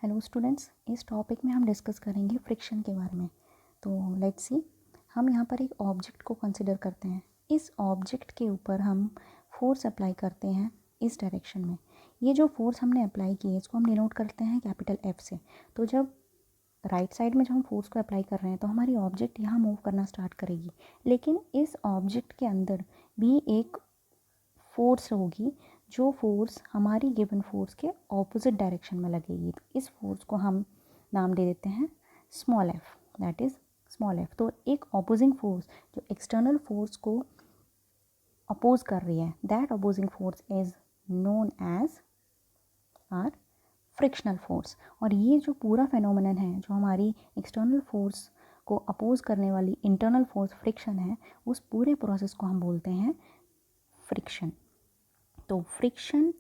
Hello students, इस topic में हम डिस्कस करेंगे फ्रिक्शन के बारे में। तो लेट्स सी, हम यहाँ पर एक ऑब्जेक्ट को कंसिडर करते हैं। इस ऑब्जेक्ट के ऊपर हम फोर्स अप्लाई करते हैं इस डायरेक्शन में। ये जो फोर्स हमने अप्लाई की है इसको हम डिनोट करते हैं कैपिटल F से। तो जब राइट साइड में जब हम फोर्स को अप्लाई कर रहे हैं तो हमारी ऑब्जेक्ट यहाँ मूव करना स्टार्ट करेगी, लेकिन इस ऑब्जेक्ट के अंदर भी एक फोर्स होगी जो फोर्स हमारी गिवन फोर्स के ऑपोजिट डायरेक्शन में लगेगी। तो इस फोर्स को हम नाम दे देते हैं small f, that is small f। तो एक ऑपोजिंग फोर्स जो एक्सटर्नल फोर्स को अपोज कर रही है, that opposing force is known as are frictional force. और ये जो पूरा फेनोमेनन है, जो हमारी एक्सटर्नल फोर्स को अपोज करने वाली इंटरनल फोर्स फ्रिक्शन है, उस पूरे प्रोसेस को हम बोलते हैं फ्रिक्शन। तो फ्रिक्शन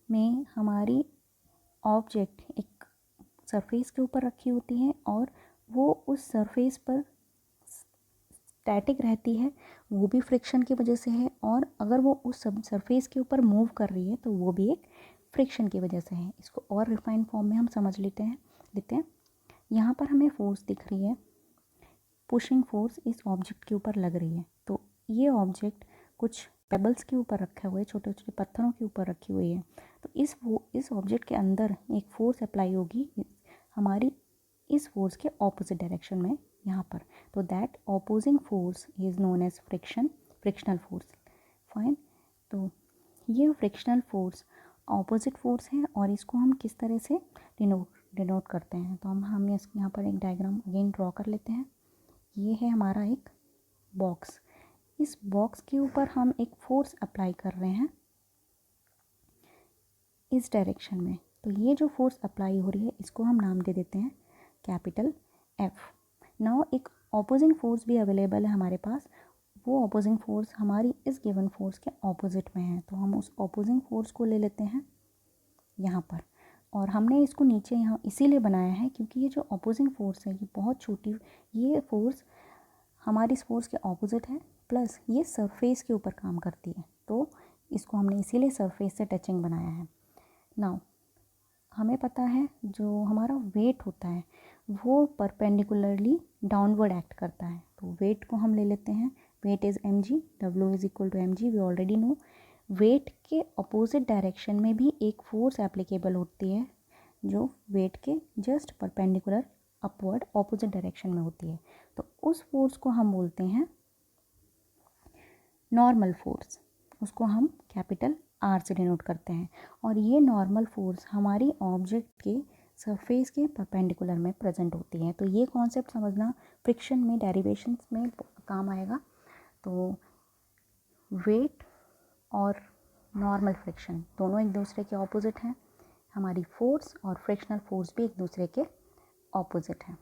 में हमारी ऑब्जेक्ट एक सरफेस के ऊपर रखी होती है और वो उस सरफेस पर स्टैटिक रहती है, वो भी फ्रिक्शन की वजह से है। और अगर वो उस सरफेस के ऊपर मूव कर रही है तो वो भी एक फ्रिक्शन की वजह से है। इसको और रिफाइंड फॉर्म में हम समझ लेते हैं। यहाँ पर हमें फोर्स दिख रही है, पुशिंग फोर्स इस ऑब्जेक्ट के ऊपर लग रही है। तो ये ऑब्जेक्ट कुछ पेबल्स के ऊपर रखा हुआ है, छोटे छोटे पत्थरों के ऊपर रखी हुई है। तो इस ऑब्जेक्ट के अंदर एक फोर्स अप्लाई होगी हमारी इस फोर्स के ऑपोजिट डायरेक्शन में यहाँ पर। तो that opposing force is known as frictional force. Fine. तो ये फ्रिक्शनल फोर्स ऑपोजिट फोर्स है और इसको हम किस तरह से डिनोट करते हैं। तो हम यहाँ पर एक डायग्राम अगेन ड्रॉ कर लेते हैं। ये है हमारा एक बॉक्स। इस बॉक्स के ऊपर हम एक फोर्स अप्लाई कर रहे हैं इस डायरेक्शन में। तो ये जो फोर्स अप्लाई हो रही है इसको हम नाम दे देते हैं कैपिटल F। नाउ एक ऑपोजिंग फोर्स भी अवेलेबल है हमारे पास। वो ऑपोजिंग फोर्स हमारी इस गिवन फोर्स के ऑपोजिट में है। तो हम उस ऑपोजिंग फोर्स को ले लेते हैं यहाँ पर। और हमने इसको नीचे यहाँ इसीलिए बनाया है क्योंकि ये जो ऑपोजिंग फोर्स है ये बहुत छोटी, ये फोर्स हमारी इस फोर्स के ऑपोजिट है, प्लस ये सरफेस के ऊपर काम करती है। तो इसको हमने इसीलिए सरफेस से टचिंग बनाया है। नाउ हमें पता है जो हमारा वेट होता है वो परपेंडिकुलरली डाउनवर्ड एक्ट करता है। तो वेट को हम ले लेते हैं, weight is mg, W is equal to mg, we already know. Weight के अपोजिट डायरेक्शन में भी एक फोर्स एप्लीकेबल होती है जो वेट के just perpendicular upward opposite direction में होती है। तो उस फोर्स को हम बोलते हैं नॉर्मल फोर्स। उसको हम कैपिटल R से डिनोट करते हैं। और ये नॉर्मल फोर्स हमारी ऑब्जेक्ट के सरफेस के परपेंडिकुलर में प्रेजेंट होती है। तो ये कॉन्सेप्ट समझना फ्रिक्शन में डेरिवेशंस में काम आएगा। तो वेट और नॉर्मल फ्रिक्शन दोनों एक दूसरे के ऑपोजिट हैं। हमारी फोर्स और फ्रिक्शनल फोर्स भी एक दूसरे के ऑपोजिट हैं।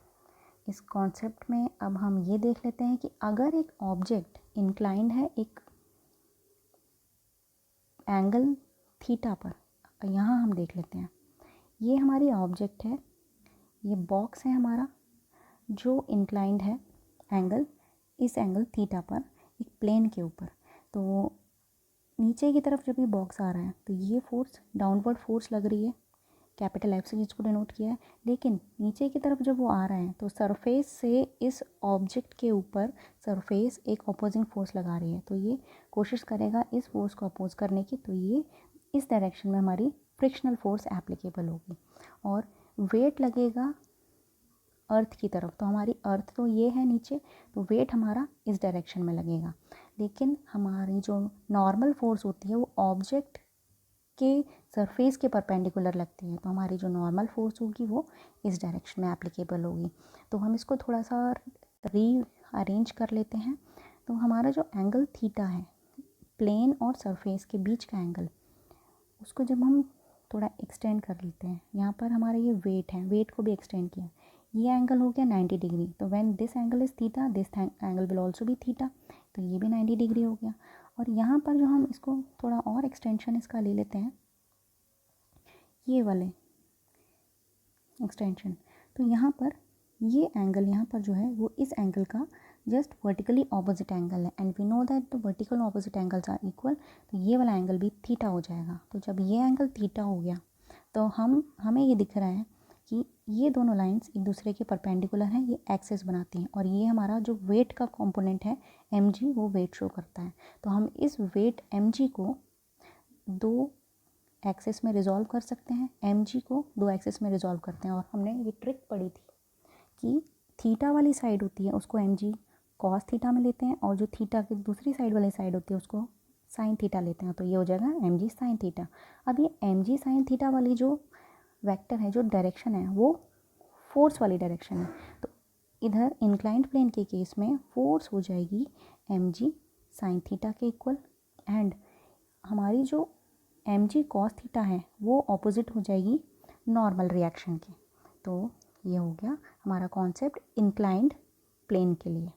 इस कॉन्सेप्ट में अब हम ये देख लेते हैं कि अगर एक ऑब्जेक्ट इंक्लाइंड है एक एंगल थीटा पर, यहाँ हम देख लेते हैं, ये हमारी ऑब्जेक्ट है, ये बॉक्स है हमारा जो इंक्लाइंड है एंगल, इस एंगल थीटा पर एक प्लेन के ऊपर। तो नीचे की तरफ जब ये बॉक्स आ रहा है तो ये फोर्स डाउनवर्ड फोर्स लग रही है, कैपिटल F से जिसको डिनोट किया है। लेकिन नीचे की तरफ जब वो आ रहा है तो सरफेस से इस ऑब्जेक्ट के ऊपर सरफेस एक अपोजिंग फोर्स लगा रही है। तो ये कोशिश करेगा इस फोर्स को अपोज करने की। तो ये इस डायरेक्शन में हमारी फ्रिक्शनल फोर्स एप्लीकेबल होगी। और वेट लगेगा अर्थ की तरफ। तो हमारी अर्थ तो ये है नीचे, तो वेट हमारा इस डायरेक्शन में लगेगा। लेकिन हमारी जो नॉर्मल फोर्स होती है वो ऑब्जेक्ट के सरफेस के परपेंडिकुलर लगती है। तो हमारी जो नॉर्मल फोर्स होगी वो इस डायरेक्शन में एप्लीकेबल होगी। तो हम इसको थोड़ा सा री अरेंज कर लेते हैं। तो हमारा जो एंगल थीटा है, प्लेन और सरफेस के बीच का एंगल, उसको जब हम थोड़ा एक्सटेंड कर लेते हैं, यहाँ पर हमारा ये वेट है, वेट को भी एक्सटेंड किया, ये एंगल हो गया 90 डिग्री। तो when this angle is theta, this angle will also be theta. तो ये भी 90 डिग्री हो गया। और यहाँ पर जो हम इसको थोड़ा और एक्सटेंशन इसका ले लेते हैं, ये वाले एक्सटेंशन, तो यहाँ पर ये एंगल यहाँ पर जो है वो इस एंगल का जस्ट वर्टिकली ऑपोजिट एंगल है। And we know that the vertical opposite angles are equal. तो ये वाला एंगल भी थीटा हो जाएगा। तो जब ये एंगल थीटा हो गया तो हमें ये दिख रहा है कि ये दोनों लाइंस एक दूसरे के परपेंडिकुलर हैं, ये एक्सेस बनाती हैं, और ये हमारा जो वेट का कंपोनेंट है mg, वो वेट शो करता है। तो हम इस वेट mg को दो एक्सेस में रिजॉल्व कर सकते हैं, mg को दो एक्सेस में रिजॉल्व करते हैं। और हमने ये ट्रिक पढ़ी थी कि थीटा वाली साइड होती है उसको mg कॉस थीटा में लेते हैं, और जो थीटा की दूसरी साइड वाली साइड होती है उसको साइन थीटा लेते हैं। तो ये हो जाएगा mg साइन थीटा। अब ये mg साइन थीटा वाली जो वेक्टर है, जो डायरेक्शन है, वो फोर्स वाली डायरेक्शन है। तो इधर इंक्लाइंड प्लेन के केस में फोर्स हो जाएगी mg साइन थीटा के इक्वल, एंड हमारी जो mg कॉस थीटा है वो ऑपोजिट हो जाएगी नॉर्मल रिएक्शन के। तो ये हो गया हमारा कॉन्सेप्ट इंक्लाइंड प्लेन के लिए।